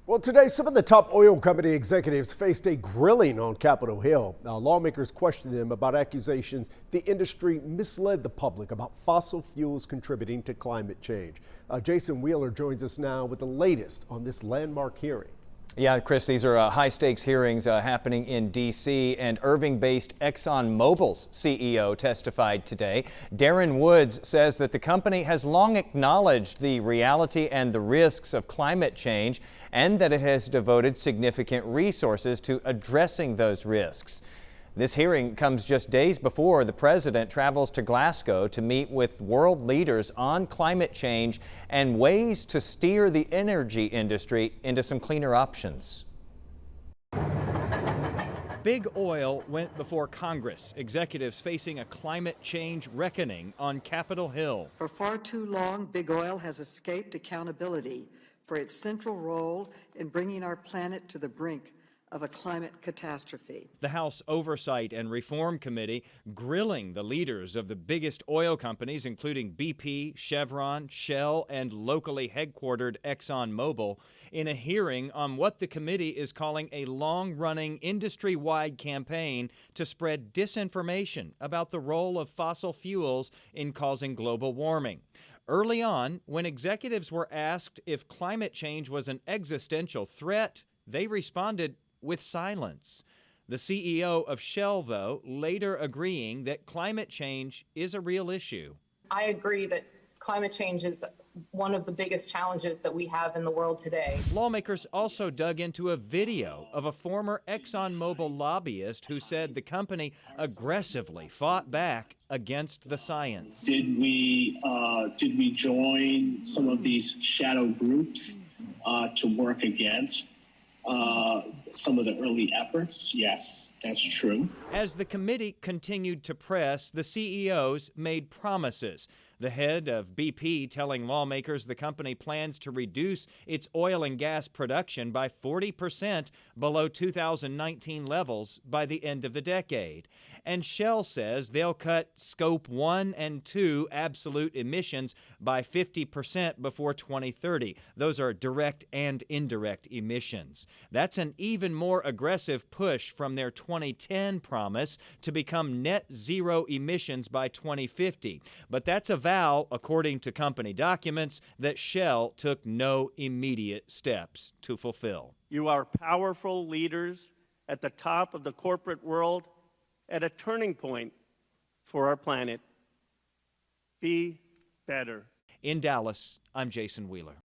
Well, today, some of the top oil company executives faced a grilling on Capitol Hill. Now, lawmakers questioned them about accusations the industry misled the public about fossil fuels contributing to climate change. Jason Wheeler joins us now with the latest on this landmark hearing. Yeah, Chris, these are high-stakes hearings happening in D.C., and Irving-based Exxon Mobil's CEO testified today. Darren Woods says that the company has long acknowledged the reality and the risks of climate change, and that it has devoted significant resources to addressing those risks. This hearing comes just days before the president travels to Glasgow to meet with world leaders on climate change and ways to steer the energy industry into some cleaner options. Big oil went before Congress, executives facing a climate change reckoning on Capitol Hill. For far too long, big oil has escaped accountability for its central role in bringing our planet to the brink of a climate catastrophe. The House Oversight and Reform Committee grilling the leaders of the biggest oil companies, including BP, Chevron, Shell, and locally headquartered Exxon Mobil, in a hearing on what the committee is calling a long-running industry-wide campaign to spread disinformation about the role of fossil fuels in causing global warming. Early on, when executives were asked if climate change was an existential threat, they responded with silence. The CEO of Shell, though, later agreeing that climate change is a real issue. I agree that climate change is one of the biggest challenges that we have in the world today. Lawmakers also dug into a video of a former ExxonMobil lobbyist who said the company aggressively fought back against the science. Did we join some of these shadow groups to work against some of the early efforts? Yes, that's true. As the committee continued to press, the CEOs made promises. The head of BP telling lawmakers the company plans to reduce its oil and gas production by 40% below 2019 levels by the end of the decade. And Shell says they'll cut Scope 1 and 2 absolute emissions by 50% before 2030. Those are direct and indirect emissions. That's an even more aggressive push from their 2010 promise to become net zero emissions by 2050. But that's a vow, according to company documents, that Shell took no immediate steps to fulfill. You are powerful leaders at the top of the corporate world at a turning point for our planet. Be better. In Dallas, I'm Jason Wheeler.